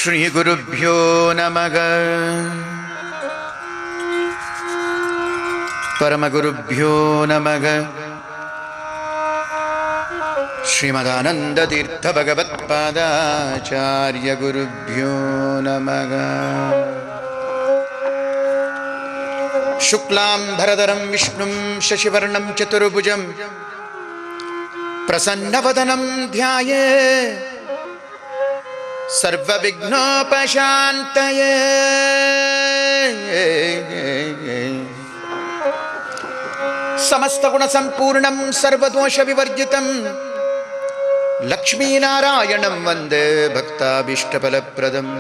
ಶ್ರೀ ಗುರುಭ್ಯೋ ನಮಃ. ಪರಮಗುರುಭ್ಯೋ ನಮಃ. ಶ್ರೀಮದಾನಂದತೀರ್ಥ ಭಗವತ್ಪಾದಾಚಾರ್ಯ ಗುರುಭ್ಯೋ ನಮಃ. ಶುಕ್ಲಾಂಬರಧರಂ ವಿಷ್ಣುಂ ಶಶಿವರ್ಣಂ ಚತುರ್ಭುಜಂ ಪ್ರಸನ್ನವದನಂ ಧ್ಯಾಯೇತ್ ಸರ್ವವಿಘ್ನೋಪಶಾಂತಯೇ. ಸಮಸ್ತಗುಣಸಂಪೂರ್ಣಂ ಸರ್ವದೋಷ ವಿವರ್ಜಿತಂ ಲಕ್ಷ್ಮೀನಾರಾಯಣಂ ವಂದೇ ಭಕ್ತಾಭೀಷ್ಟಫಲಪ್ರದಂ.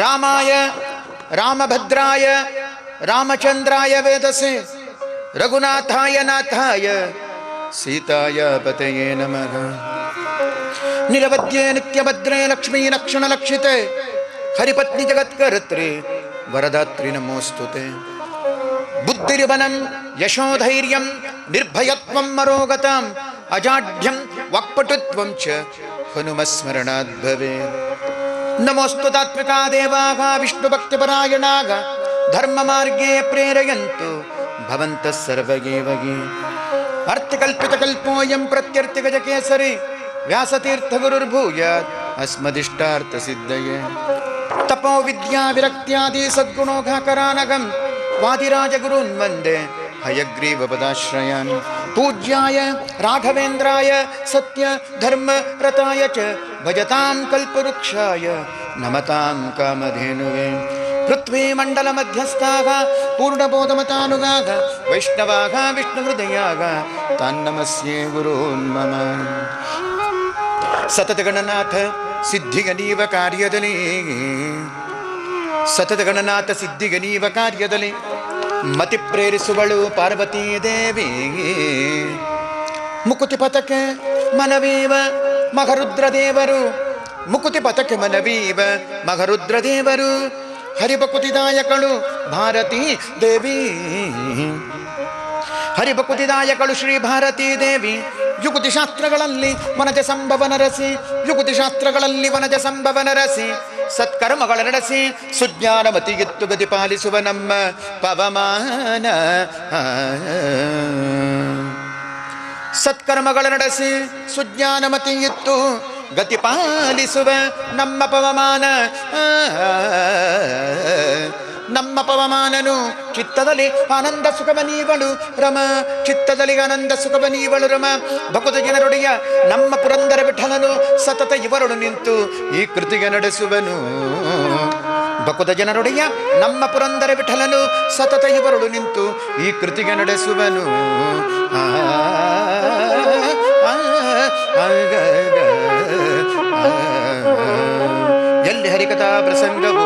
ರಾಮಾಯ ರಾಮಭದ್ರಾಯ ರಾಮಚಂದ್ರಾಯ ವೇದಸೆ ರಘುನಾಥಾಯ ನಾಥಾಯ ಸೀತಾಯ ಪತಯೇ ನಮಃ. ನಿರವದ್ಯೆ ನಿತ್ಯಭದ್ರೇ ಲಕ್ಷ್ಮೀ ಲಕ್ಷಣಲಕ್ಷಿತೆ ಹರಿಪತ್ನಿ ಜಗತ್ಕರ್ತೃ ವರದಾತ್ರಿ ನಮೋಸ್ತುತೆ. ಬುದ್ಧಿರ್ಬಲಂ ಯಶೋಧೈರ್ಯಂ ನಿರ್ಭಯತ್ವಂ ಮರೋಗತಾಂ ಅಜಾಢ್ಯಂ ವಾಕ್ಪಟುತ್ವಂ ಚ ಹನುಮಸ್ಮರಣಾತ್ ಭವೇತ್. ನಮೋಸ್ತು ತಾತ್ವಿಕಾ ದೇವಾಃ ವಿಷ್ಣುಭಕ್ತಿಪರಾಯಣಾಃ ಧರ್ಮಮಾರ್ಗೇ ಪ್ರೇರಯಂತು ಭವಂತಃ ಸರ್ವಗೇವಗೇ. ಅರ್ಥಕಲ್ಪಿತಕಲ್ಪೋಯಂ ಪ್ರತ್ಯರ್ಥಿಗಜಕೇಸರಿ ವ್ಯಾಸತೀರ್ಥಗುರುರ್ಭೂಯಾತ್ ಅಸ್ಮದಿಷ್ಟಾರ್ಥಸಿದ್ಧಯೇ. ತಪೋ ವಿದ್ಯಾ ವಿರಕ್ತ್ಯಾದಿ ಸದ್ಗುಣೋಘಾಕರಾನಗಂ ವಾದಿರಾಜಗುರುನ್ ವಂದೇ ಹಯಗ್ರೀವಪದಾಶ್ರಯಾನ್. ಪೂಜ್ಯಾಯ ರಾಘವೇಂದ್ರಾಯ ಸತ್ಯ ಧರ್ಮ ರತಾಯ ಚ ಭಜತಾಂ ಕಲ್ಪವೃಕ್ಷಾಯ ನಮತಾಂ ಕಾಮಧೇನುವೇ. ಪೃಥ್ವೀ ಮಂಡಲ ಮಧ್ಯಸ್ಥಾಃ ಪೂರ್ಣಬೋಧಮತಾನುಗಾಃ ವೈಷ್ಣವಾಃ ವಿಷ್ಣುಹೃದಯಾಃ ತಾನ್ನಮಸ್ಯೆ ಗುರೂನ್ ಮಮ. ಸತತಗಣನಾಥ ಸಿದ್ಧಿಗನೀವ ಕಾರ್ಯದಲ್ಲಿ ಸತತಗಣನಾಥ ಸಿದ್ಧಿಗನೀವ ಕಾರ್ಯದಲ್ಲಿ ಮತಿ ಪ್ರೇರಿಸುವಳು ಪಾರ್ವತೀ ದೇವಿ. ಮುಕುತಿ ಪಥಕ್ಕೆ ಮನವೀವ ಮಹರುದ್ರದೇವರು ಮುಕುತಿ ಪಥಕ್ಕೆ ಮನವೀವ ಮಹರುದ್ರದೇವರು ಹರಿಭಕುತಿದಾಯಕಳು ಭಾರತೀ ದೇವಿ. ಹರಿಭಕುತಿದಾಯಕಳು ಶ್ರೀ ಭಾರತೀ ದೇವಿ. ಯುಗುತಿ ಶಾಸ್ತ್ರಗಳಲ್ಲಿ ವನಜ ಸಂಭವನ ರಸಿ ಯುಗುತಿ ಶಾಸ್ತ್ರಗಳಲ್ಲಿ ವನಜ ಸಂಭವನ ರಸಿ ಸತ್ಕರ್ಮಗಳ ನಡೆಸಿ ಸುಜ್ಞಾನ ಮತಿಗಿತ್ತು ಗತಿ ಪಾಲಿಸುವ ನಮ್ಮ ಪವಮಾನ. ಸತ್ಕರ್ಮಗಳ ನಡೆಸಿ ಸುಜ್ಞಾನ ಮತಿಯಿತ್ತು ಗತಿ ಪಾಲಿಸುವ ನಮ್ಮ ಪವಮಾನ. ನಮ್ಮ ಪವಮಾನನು ಚಿತ್ತದಲ್ಲಿ ಆನಂದ ಸುಖವನೀವಳು ರಮ. ಚಿತ್ತದಲ್ಲಿ ಆನಂದ ಸುಖವನೀವಳು ರಮ. ಭಕುತ ಜನರೊಡೆಯ ನಮ್ಮ ಪುರಂದರ ವಿಠಲನು ಸತತ ಇವರೊಡು ನಿಂತು ಈ ಕೃತಿಗೆ ನಡೆಸುವನು. ಭಕುತ ಜನರೊಡೆಯ ನಮ್ಮ ಪುರಂದರ ವಿಠಲನು ಸತತ ಇವರೊಡು ನಿಂತು ಈ ಕೃತಿಗೆ ನಡೆಸುವನು. ಎಲ್ಲಿ ಹರಿಕಥಾ ಪ್ರಸಂಗವು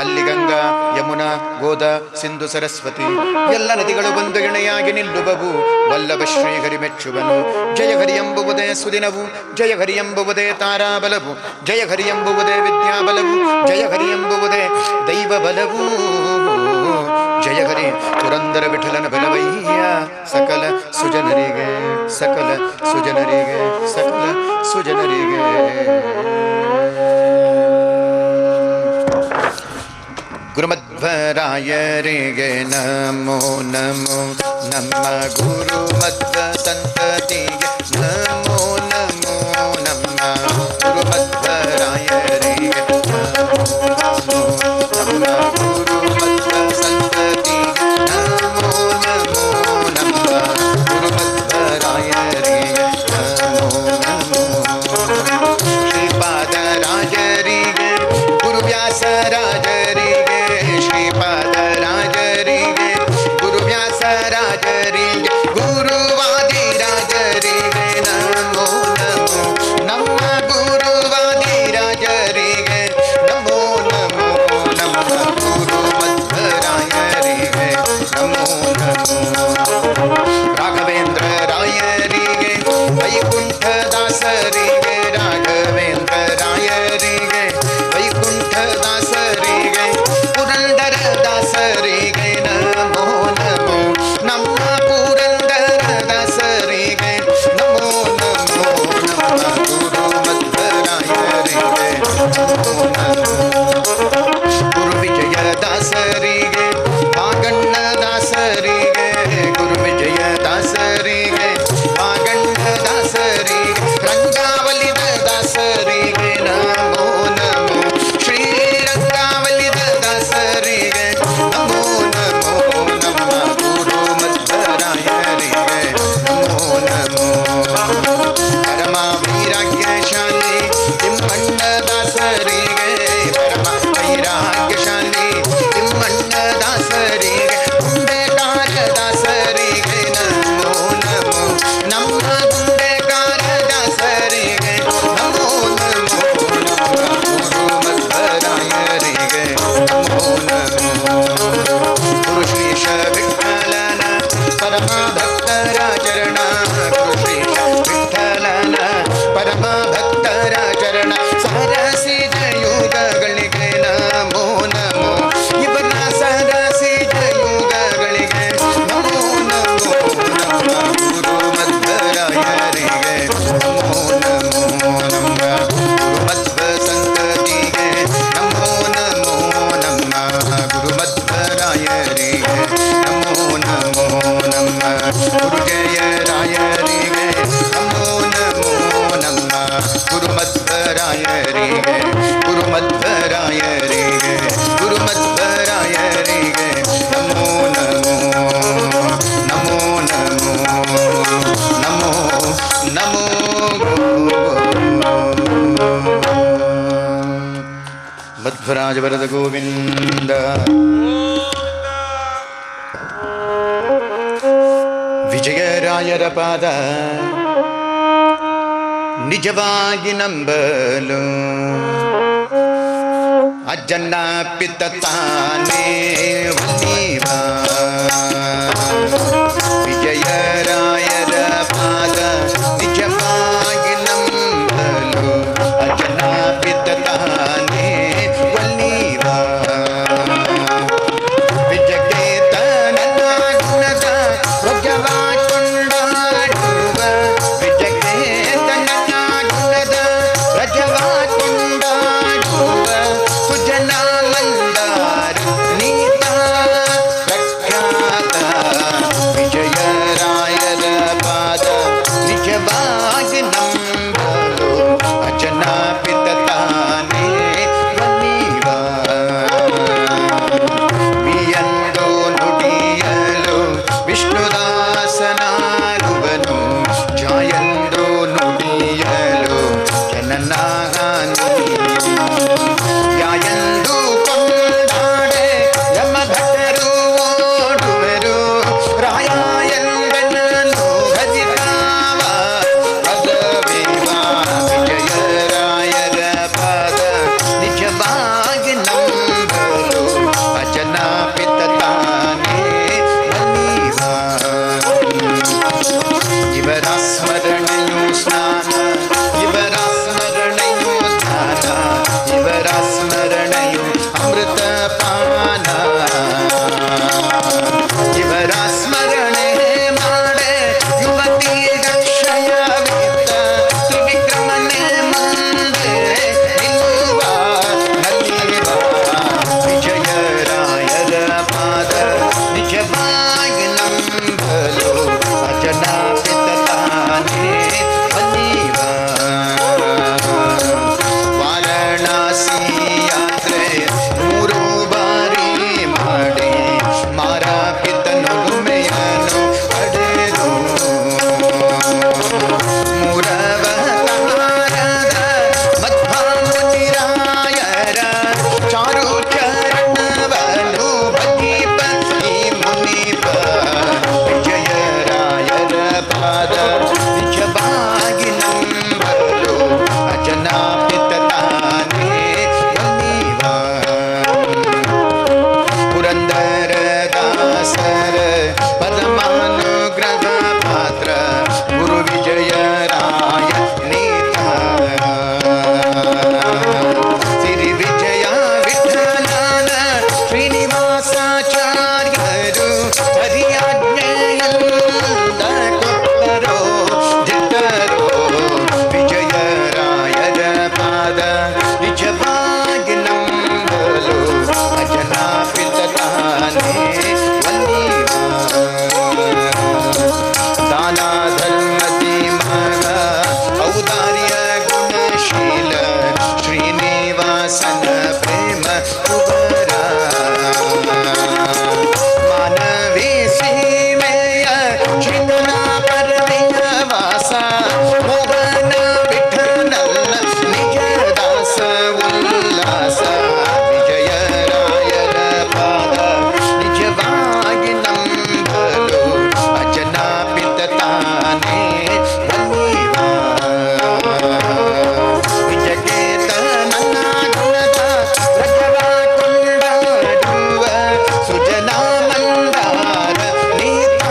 ಅಲ್ಲಿ ಗಂಗಾ ಯಮುನಾ ಗೋದಾ ಸಿಂಧು ಸರಸ್ವತಿ ಎಲ್ಲ ನದಿಗಳು ಬಂದು ಎಣೆಯಾಗಿ ನಿಲ್ಲುವವು. ವಲ್ಲಭ ಶ್ರೀಹರಿ ಮೆಚ್ಚುವನು. ಜಯ ಹರಿ ಎಂಬುವುದೇ ಸುದಿನವು, ಜಯ ಹರಿ ಎಂಬುವುದೇ ತಾರಾಬಲವು, ಜಯ ಹರಿ ಎಂಬುವುದೇ ವಿದ್ಯಾಬಲವು, ಜಯ ಹರಿ ಎಂಬುವುದೇ ದೈವ ಬಲವು. ಜಯ ಹರಿ ಪುರಂದರ ವಿಠಲನ ಬಲವಯ್ಯ ಸಕಲ ಸುಜನರಿಗೆ ಸಕಲ ಸುಜನರಿಗೆ ಸಕಲ ಸುಜನರಿಗೆ. ಗುರುಮಧ್ವರಾಯರಿಗೆ ನಮೋ ನಮೋ. ನಮ್ಮ ಗುರುಮಧ್ವ ಸಂತತಿಗೆ ನಮೋ ನಮೋ. ನಮ್ಮ ಗುರುಮಧ್ವರಾಯರಿಗೆ ನಮೋ ನಮೋ. ನಮ್ಮ ಗುರುಮಧ್ವ ಸಂತತಿಗೆ ನಮೋ ನಮೋ. ನಮ್ಮ ಗುರುಮಧ್ವರಾಯರಿಗೆ ನಮೋ ನಮೋ. ಶ್ರೀಪಾದರಾಜರಿಗೆ ಗುರುವ್ಯಾಸರಾಜರಿಗೆ ಶ್ರೀಪಾದರಾಜರಿಗೆ ಗುರುವ್ಯಾಸರಾಜರಿಗೆ ಗುರುವಾದಿರಾಜರಿಗೆ ನಮೋ ನಮೋ. ನಮ್ಮ ಗುರುವಾದಿರಾಜರಿಗೆ ಗುರು ವಿಜಯ ದಾಸರಿಗೆ ಆಗಣ್ಣ ದಾಸರಿಗೆ ಗುರು ವಿಜಯ ದಾಸರಿಗೆ ಆಗಣ್ಣ ದಾಸರಿಗೆ ರಂಗಾವಲಿದ ದಾಸರಿಗೆ ನಮೋ ನಮೋ ಶ್ರೀ ರಂಗಾವಲಿದ ದಾಸರಿಗೆ ನಮೋ ನಮೋ ನಮ್ಮ ಗುರು ಮಧ್ವರಾಯರಿಗೆ ನಮೋ ನಮೋ ಪರಮ ವೈರಾಗ್ಯಶಾಲಿ ತಿಮ್ಮಣ್ಣ ದಾಸರಿಗೆ ಪರಮ ವೈರಾಗ್ಯಶಾಲಿ ತಿಮ್ಮಣ್ಣ ದಾಸರಿಗೆ ಗುಂಡೆಕಾರ ದಾಸರಿಗೆ ನಮೋ ನಮೋ ನಮ್ಮ ಗುಂಡೆಕಾರ ದಾಸರಿಗೆ ನಮೋ ನಮೋ ನಮ್ಮ ಗುರು ಮಧ್ವರಾಯರಿಗೆ ನಮೋ ನಮೋ ಗುರು ಶ್ರೀಶ ವಿಠಲನ ಪರಮ ಭಕ್ತರ ಚರಣ ಗುರು ಶ್ರೀಶ ವಿಠಲನ ಪರಮ ಭಕ್ತರ ಚರಣ ಸರಸಿದ ಯುಗಗಳಿಗೆ ನಮೋ ನಮೋ ಇವನ ಸರಸಿದ ಯುಗಗಳಿಗೆ ನಮೋ ನಮೋ ನಮ್ಮ ಗುರು ಮಧ್ವರಾಯರಿಗೆ ನಮೋ ನಮೋ ನಮ್ಮ ಗುರು ಮಧ್ವ ಸಂತತಿಗೆ ನಮೋ ನಮೋ ನಮ್ಮ ಗುರು ಮಧ್ವರಾಯರಿಗೆ ನಮೋ ನಮೋ ನಮ್ಮ ಗುರು ಜಯರಾಯರಿಗೆ ನಮೋ ನಮೋ ನಮ್ಮ ಗುರು ಮಧ್ವರಾಯರಿಗೆ ಗುರು ಮಧ್ವರಾಯರಿಗೆ ಗುರು ಮಧ್ವರಾಯರಿಗೆ ನಮೋ ನಮೋ ನಮೋ ನಮೋ ನಮೋ ನಮೋ ಮಧ್ವರಾಜ ವರದ ಗೋವಿಂದ ವಿಜಯರಾಯರ ಪಾದ ನಿಜವಾಗಿ ನಂಬಲು ಅಜ್ಜನ್ನ ಪಿತ್ತ ತಾನೇ ಒಲಿವ ವಿಜಯರಾಯರ ಪಾದ ನಿಜವಾಗಿ ನಂಬಲು ಅಜ್ಜನ್ನ ಪಿತ್ತ ತಾನೇ ಒಲಿವ ವಿಜಯೇತನನ ಗುಣದ ಪ್ರಜವಾ ಕೊಂಡಾಡುವ ವಿಜಯೇತನನ ಗುಣದ ಪ್ರಜವಾ ಕೊಂಡಾಡುವ ಸುಜನ ಮಂದಾರ ನೀತ सन प्रेम कुबरा मानवी सीमेय श्रीमुना परमेय वासा मोहन विठ्ठल निज दास उल्लास विजय रायर पाद निजವಾಗಿ ನಂಬಲು ಅಜನಾಪಿತ ತಾನೇ ಬನ್ನಿವಾ ವಿಜಯಕೇತ ನನ್ನ ಗುಣದ ರಜವ ಕೊಂಡಾಡುವ ಸುಜನ ಮಂದಾರ ನೀತ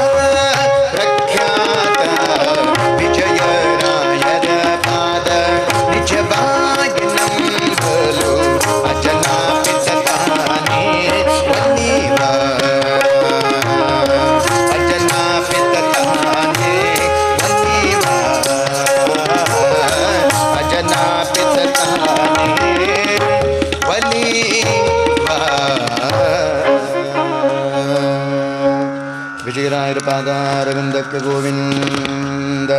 ಪ್ರಖ್ಯಾತ ವಿಜಯ ರಾಯರ ಪಾದ ನಿಜವಾಗಿ ನಂಬಲು ಅಜನಾಪಿತ ತಾನೇ ಬನ್ನಿವಾ ಅಜನಾಪಿತ ತಾನೇ ಬನ್ನಿವಾ ಅಜನಾಪಿತ ತಾನೇ ಬನ್ನಿವಾ ವಿಜಯರಾಯರ ಪಾದಾರವಿಂದಕ್ಕೆ ಗೋವಿಂದ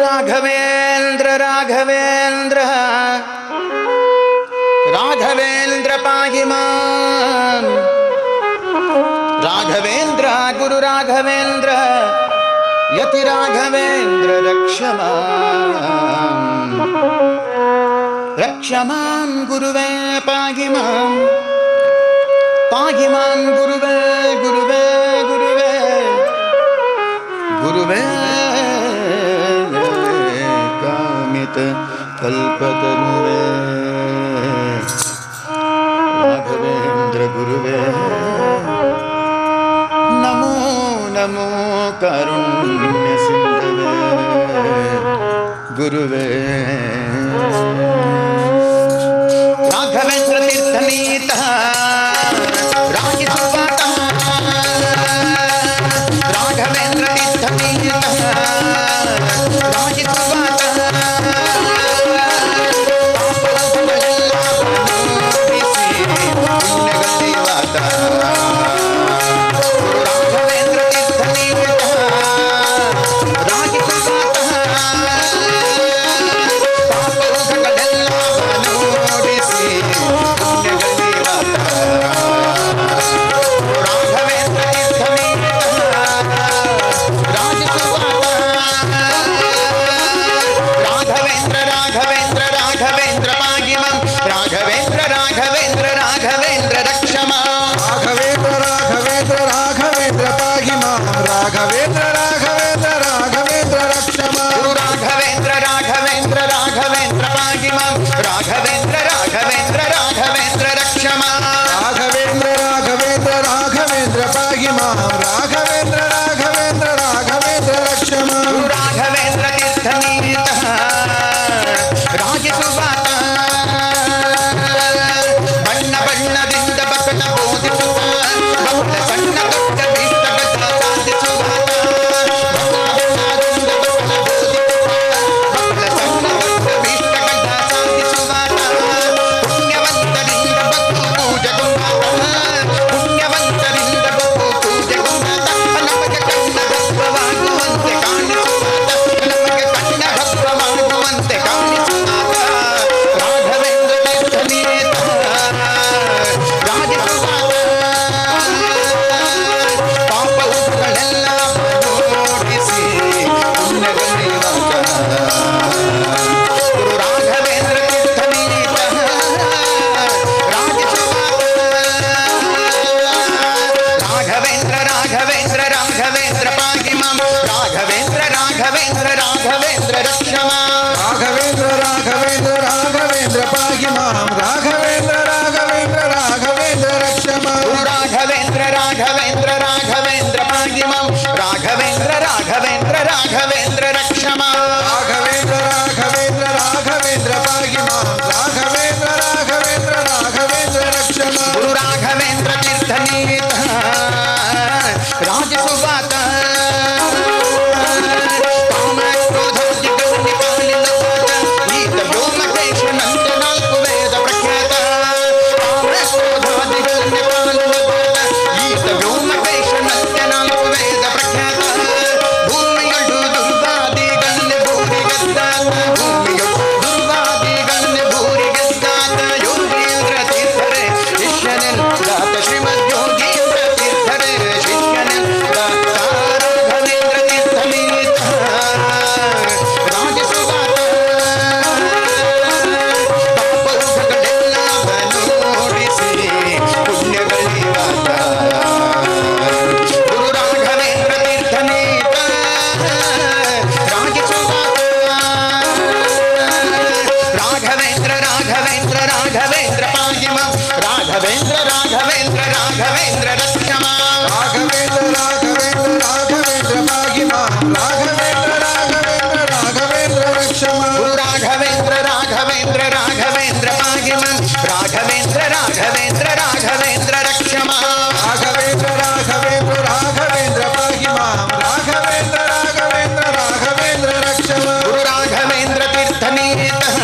ರಾಘವೇಂದ್ರ ರಾಘವೇಂದ್ರ ರಾಘವೇಂದ್ರ ಪಾಹಿ ಮಾಂ ರಾಘವೇಂದ್ರ ಗುರು ರಾಘವೇಂದ್ರ ಯತಿ ರಾಘವೇಂದ್ರ ರಕ್ಷ ಮಾಂ ಗುರುವೇ ಪಾಹಿ ಮಾಂ ಗುರುವೇ ಗುರುವೇ ಗುರುವೇ ಗುರುವೇ ಕಾಮಿತ ಕಲ್ಪತರುವೇ ರಾಘವೇಂದ್ರ ಗುರುವೇ ನಮೋ ನಮೋ ಕಾರುಣ್ಯ ಸಿಂಧವೇ ಗುರುವೇ ರಾಘವೇಂದ್ರ ತೀರ್ಥನೀತ ರಾಗಿಸುವಾತ ರಾಘವೇಂದ್ರ ತೀರ್ಥನೀತ ರಾಗಿಸುವಾತ ರಾಘವೇಂದ್ರ ತೀರ್ಥನೀತ ರಾಗಿಸುವಾತ ಪಾಪಗಳೆಲ್ಲ ನೋಡಿಸಿ ಪುಣ್ಯಗಲಿವಾತ ರಾಘವೇಂದ್ರ ತೀರ್ಥನೀತ ರಾಗಿಸುವಾತ ರಾಘವೇಂದ್ರ ರಾಘವೇಂದ್ರ ರಾಘವೇಂದ್ರ ಪಾಗಿಮಂ ರಾಘವೇಂದ್ರ ರಾಘವೇಂದ್ರ ರಾಘವೇಂದ್ರ ರಕ್ಷಮ ರಾಘವೇಂದ್ರ ರಾಘವೇಂದ್ರ ರಾಘವೇಂದ್ರ ಪಾಹಿ ಮಾಂ ರಾಘವೇಂದ್ರ ರಾಘವೇಂದ್ರ ರಾಘವೇಂದ್ರ ರಕ್ಷಮ ರಾಘವೇಂದ್ರ ರಾಘವೇಂದ್ರ ರಾಘವೇಂದ್ರ ಪಾಗಿಮಂ ರಾಘವೇಂದ್ರ ರಾಘವೇಂದ್ರ ರಾಘವೇಂದ್ರ ರಕ್ಷಮ ರಾಘವೇಂದ್ರ ರಾಘವೇಂದ್ರ ರಾಘವೇಂದ್ರ ಪಾಹಿ ಮಾಂ ರಾಘವೇಂದ್ರ ರಾಘವೇಂದ್ರ ರಾಘವೇಂದ್ರ ರಕ್ಷಮ ರಾಘವೇಂದ್ರ ತೀರ್ಥನೀತ ರಾಗಿಸುವಾತ ಬಣ್ಣ ಬಣ್ಣದಿಂದ ಬಕಟ ಬೋಧಿಸುವ ಬಹಳ ಸಣ್ಣ ದೊಡ್ಡ ಭೀಷ್ಟಗಳ ಸಾಧಿಸುವಾತ ಬಣ್ಣ ಬಣ್ಣದಿಂದ ಬಕಟ ಬೋಧಿಸುವ ಬಹಳ ಸಣ್ಣ ದೊಡ್ಡ ಭೀಷ್ಟಗಳ ಸಾಧಿಸುವಾತ ಪುಣ್ಯವಂತರಿಂದ ಭಕ್ತು ಪೂಜೆಗೊಂಡಾತ ಪುಣ್ಯವಂತರಿಂದ ಭಕ್ತು ಪೂಜೆಗೊಂಡಾತ ನಮಗೆ ಕಣ್ಣ ಹಬ್ಬವಾಗುವಂತೆ ಕಾಣಿಸುವಾತ ನಮಗೆ ಕಣ್ಣ ಹಬ್ಬವಾಗುವಂತೆ ಕಾಣಿಸುವಾತ ರಾಘವೇಂದ್ರ ತೀರ್ಥನೀತ ರಾಗಿಸುವಾತ ಪಾಪಗಳೆಲ್ಲ ನೋಡಿಸಿ ಪುಣ್ಯಗಲಿವಾತ ಗುರು ರಾಘವೇಂದ್ರ ತೀರ್ಥನೀತ ರಾಗಿಸುವಾತ ರಾಘವೇಂದ್ರ ರಾಘವೇಂದ್ರ ರಾಘವೇಂದ್ರ ಪಾಹಿ ಮಾಂ ರಾಘವೇಂದ್ರ ರಾಘವೇಂದ್ರ ರಾಘವೇಂದ್ರ ರಕ್ಷ ಮಾಂ ರಾಘವೇಂದ್ರ ರಾಘವೇಂದ್ರ ರಾಘವೇಂದ್ರ ಪಾಹಿ ಮಾಂ ರಾಘವೇಂದ್ರ ರಾಘವೇಂದ್ರ ರಾಘವೇಂದ್ರ ರಕ್ಷಮ ರಾಘವೇಂದ್ರ ರಾಘವೇಂದ್ರ ರಾಘವೇಂದ್ರ ಪಾಹಿ ಮಾಂ ರಾಘವೇಂದ್ರ ರಾಘವೇಂದ್ರ ರಾಘವೇಂದ್ರ ರಕ್ಷ ಮಾಂ ರಾಘವೇಂದ್ರ ರಾಘವೇಂದ್ರ ರಾಘವೇಂದ್ರ ಪಾಹಿ ಮಾಂ ರಾಘವೇಂದ್ರ ರಾಘವೇಂದ್ರ ರಾಘವೇಂದ್ರ ರಕ್ಷಮ ಗುರು ರಾಘವೇಂದ್ರ ತೀರ್ಥನೀತ ರಾಗಿಸುವಾತ ಕಾಮ ಕ್ರೋಧಾದಿಗಳನ್ನು ಪಾಲಿಸುವಾತ ಈತ ವ್ಯೋಮ ರಾಘವೇಂದ್ರ ರಾಘವೇಂದ್ರ ರಕ್ಷ ಮಾಂ ರಾಘವೇಂದ್ರ ರಾಘವೇಂದ್ರ ರಾಘವೇಂದ್ರ ಪಾಹಿ ಮಾಂ ರಾಘವೇಂದ್ರ ರಾಘವೇಂದ್ರ ರಾಘವೇಂದ್ರ ರಕ್ಷ ಮಾಂ ಗುರು ರಾಘವೇಂದ್ರ ತೀರ್ಥನೀತಃ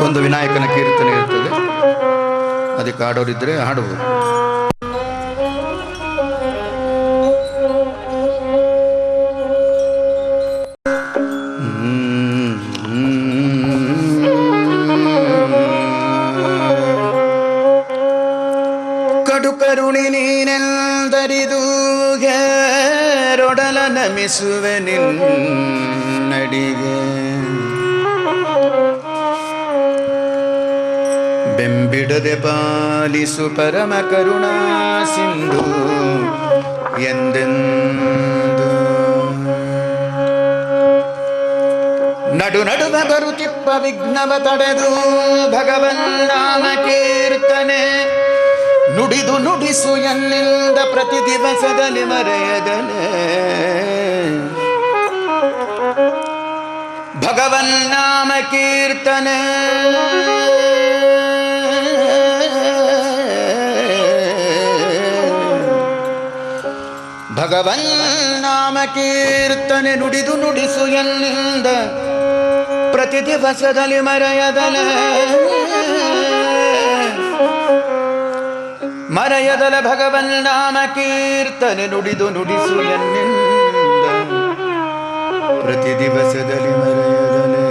ಒಂದು ವಿನಾಯಕನ ಕೀರ್ತನೆ ಇರ್ತದೆ, ಅದಕ್ಕೆ ಹಾಡೋರಿದ್ರೆ ಹಾಡುವುದು. ಕಡು ಕರುಣಿ ನೀನೆಂದರಿದು ರೊಡಲ ನಮಿಸುವೆ ನಿನ್ನಡಿಗೆ ಬೆಂಬಿಡದೆ ಪಾಲಿಸು ಪರಮ ಕರುಣಾ ಸಿಂಧು ಎಂದೆಂದು ನಡು ನಡುವ ಬರುತ್ತಿಪ್ಪ ವಿಘ್ನವ ತಡೆದು ಭಗವನ್ನಾಮ ಕೀರ್ತನೆ ನುಡಿದು ನುಡಿಸು ಎನ್ನಿಂದ ಪ್ರತಿ ದಿವಸದಲ್ಲಿ ಮರೆಯದನೆ ಭಗವನ್ನಾಮ ಕೀರ್ತನೆ ಭಗವನ್ನಾಮ ಕೀರ್ತನೆ ನುಡಿದು ನುಡಿಸು ಎನ್ನಿಂದ ಪ್ರತಿ ದಿವಸದಲ್ಲಿ ಮರೆಯದಲೆ ಮರೆಯದಲ ಭಗವನ್ನಾಮ ಕೀರ್ತನೆ ನುಡಿದು ನುಡಿಸು ಎನ್ನಿಂದ ಪ್ರತಿ ದಿವಸದಲ್ಲಿ ಮರೆಯದಲೆ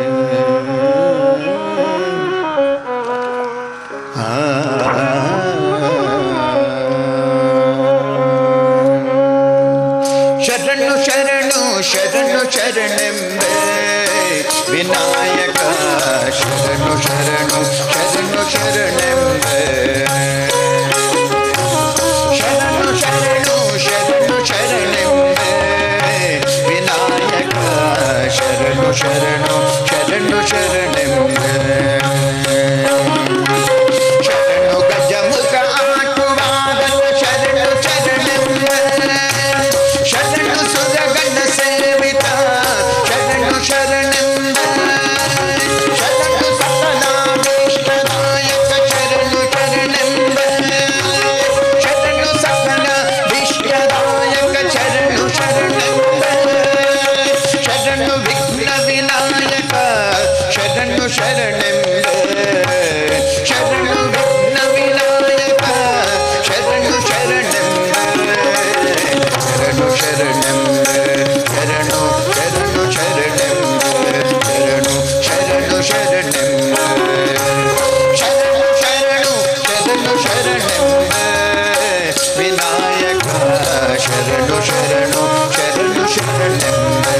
ಶರಣು ಶರಣು ಶರಣು ಶರಣೆಂಬೆ ವಿನಾಯಕ ಶರಣು ಶರಣು ಶರಣು ಶರಣೆಂಬೆ ಶರಣು ಶರಣು ಶರಣು ಶರಣೆಂಬೆ ವಿನಾಯಕ ಶರಣು ಶರಣು ಶರಣು ಶರಣೆಂಬೆ ಶರಣು ಗಜಮುಖ ಆಟುವಾಗ ಶರಣು ಶರಣೆಂಬೆ ಶರಣು ಸುರಗಣ ಸೇವಿತ ಶರಣು ಶರಣೆಂಬೆ ಶರಣು ಸಕಲಾಭೀಷ್ಟದಾಯಕ ಶರಣು ಶರಣೆಂಬೆ ಶರಣು ಸಕಲ ಭೀಷ್ಟದಾಯಕ ಶರಣು ಶರಣೆಂಬೆ ಶರಣು ವಿಘ್ನ ವಿನಾಯಕ ಶರಣು ಶರಣೆಂಬೆ ಶರಣು ವಿಘ್ನ ವಿನಾಯಕ ಶರಣು ಶರಣೆಂಬೆ ಶರಣು ಶರಣೆಂಬೆ ಶರಣು ಶರಣು ಶರಣೆಂಬೆ ಶರಣು ಶರಣು ಶರಣೆಂಬೆ ಶರಣು ಶರಣು ಶರಣು ಶರಣೆಂಬೆ ವಿನಾಯಕ ಶರಣು ಶರಣು ಶರಣು ಶರಣೆಂಬೆ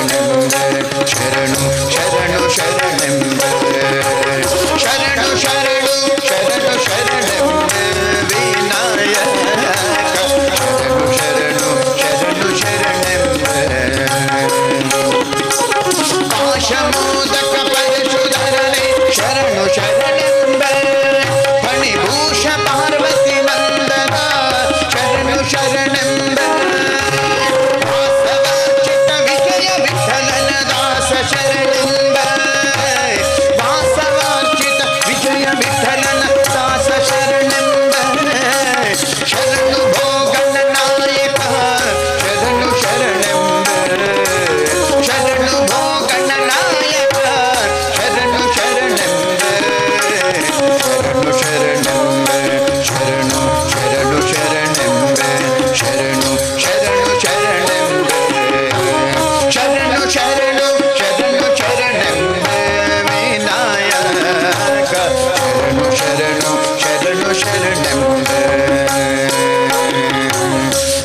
ಶರಣು ಶರಣು ಶರಣೆಂಬೆ ಶರಣು ಶರಣು ಶರಣು ಶರಣೆಂಬೆ ವಿನಾಯಕ ಶರಣು ಶರಣು ಶರಣು ಶರಣೆಂಬೆ ಪಾಶಮೋದಕ ಪರಶುಧರನೆ ಶರಣು ಶರಣೆಂಬೆ ಫಣಿಭೂಷ ಪಾರ್ವತಿ ನಂದನ ಶರಣು ಶರಣೆಂಬೆ ವಾಸವಾಚಿತ ವಿಜಯ ವಿಠಲನ ದಾಸ ಶರಣೆಂಬೆ ವಾಸವಾಚಿತ ವಿಜಯ ವಿಠಲನ ದಾಸ ಶರಣೆಂಬೆ ಶರಣು ಭೋಗನ ನಾಯಕ ಶರಣು ಶರಣೆಂಬೆ ಶರಣು ಭೋಗನ ನಾಯಕ ಶರಣು ಶರಣೆಂಬೆ ಶರಣು ಶರಣೆಂಬೆ ಶರಣು ಶರಣು ಶರಣೆಂಬೆ ಶರಣು ಶರಣು ಶರಣೆಂಬೆ ಶರಣು ಶರಣು ಶರಣು ಶರಣೆಂಬೆ ವಿನಾಯಕ ಶರಣು ಶರಣು ಶರಣು ಶರಣೆಂಬೆ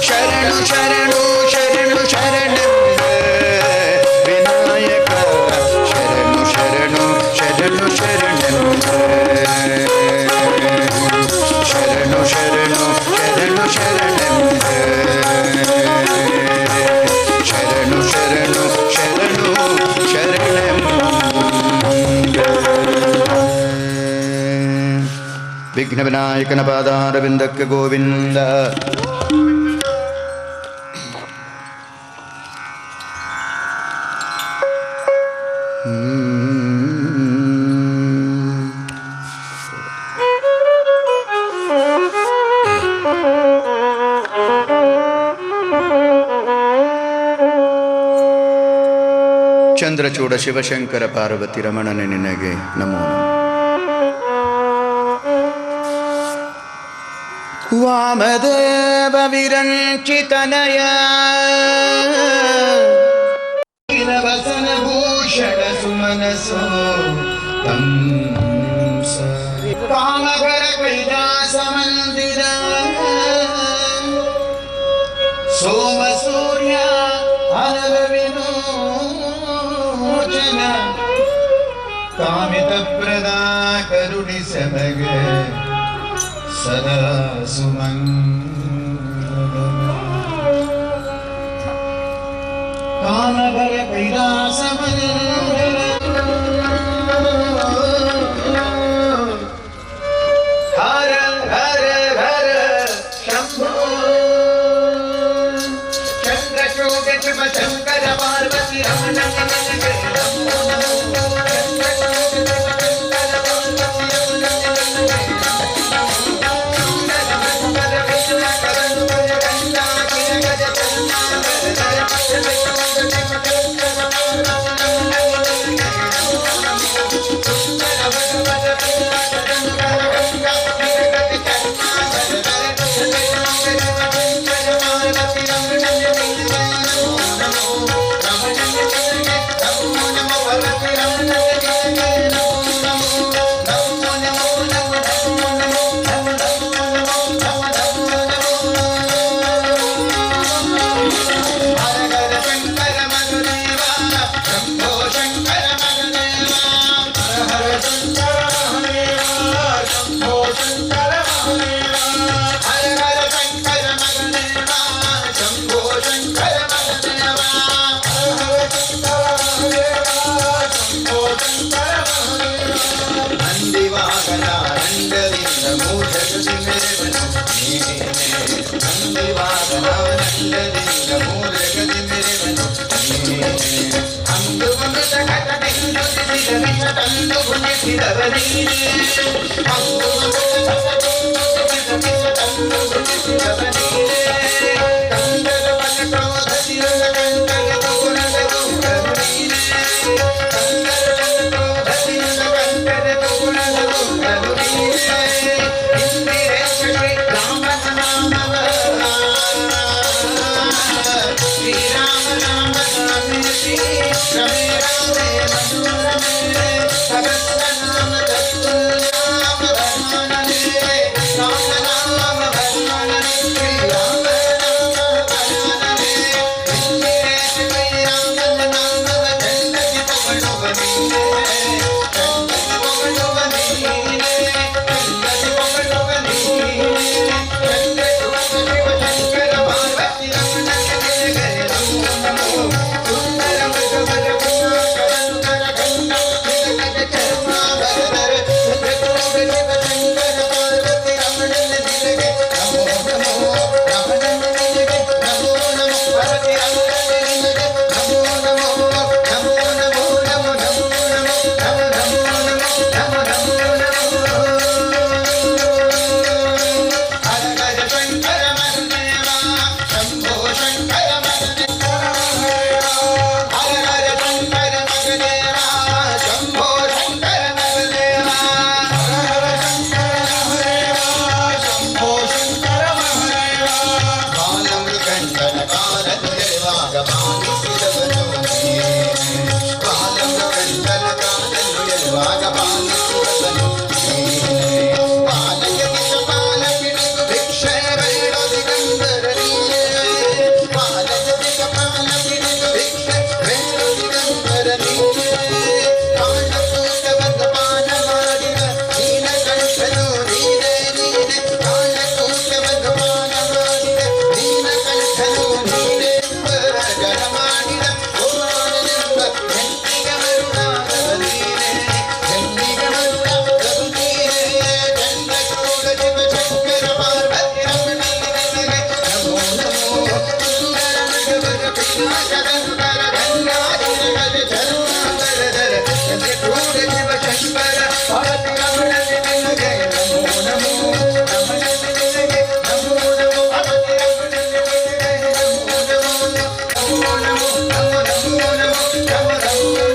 ಶರಣು ಶರಣು ಶರಣು ಶರಣೆಂಬೆ ವಿನಾಯಕ ಶರಣು ಶರಣು ಶರಣು ಶರಣೆಂಬೆ ಶರಣು ಶರಣು ಶರಣು ಶರಣೆಂಬೆ ಶರಣು ಶರಣು ಶರಣು ಶರಣೆಂಬೆ ವಿಘ್ನ ವಿನಾಯಕನ ಪಾದಾರವಿಂದಕ್ಕೆ ಗೋವಿಂದ ಚಂದ್ರಚೂಡ ಶಿವಶಂಕರ ಪಾರ್ವತಿ ರಮಣನೆ ನಿನಗೆ ನಮೋ ನಮಃ. ವಾಮದೇವ ವಿರಂಚಿತನಯ ವಸನ ಭೂಷಣ ಸುಮನಸೋ ಕಂಸ ಕಾಮಘರ ಕೈಲಾಸ ಮಂದಿರ ಸೋಮ ಸೂರ್ಯ ಅನಲ ವಿಮೋಚನ ಕಾಮಿತ ಪ್ರದಾ ಕರುಣಿಸ ಮಗೆ ಸದಾ ಸುಮಂಗಲ ಕಾಮಭಯ ಕೈಲಾಸ ಮಂಗಲ ಹರ ಹರ ಹರ ಶಂಭೋ ಚಂದ್ರಚೂಡ ಶಿವ ಶಂಕರ ಪಾರ್ವತಿ ರಮಣ Ram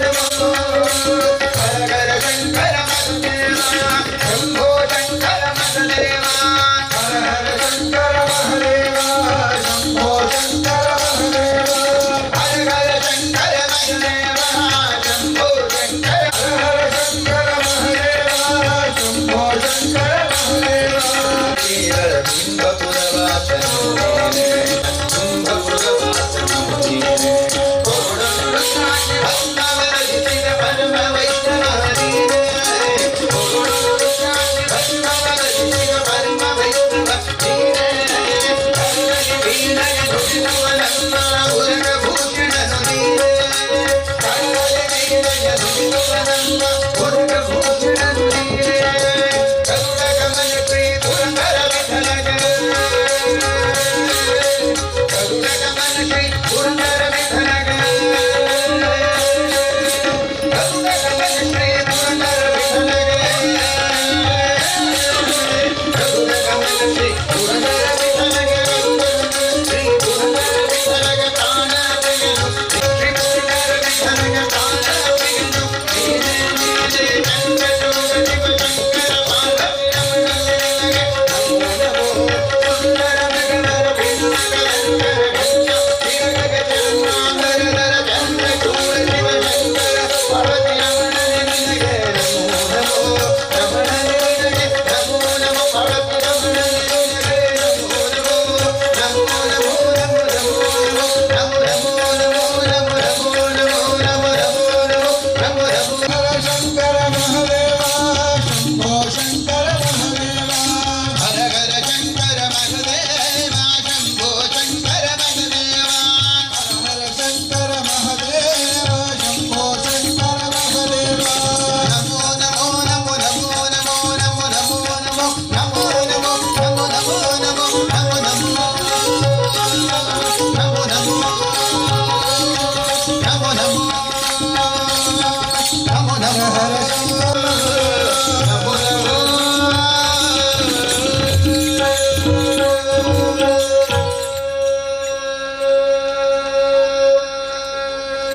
ನಮೋ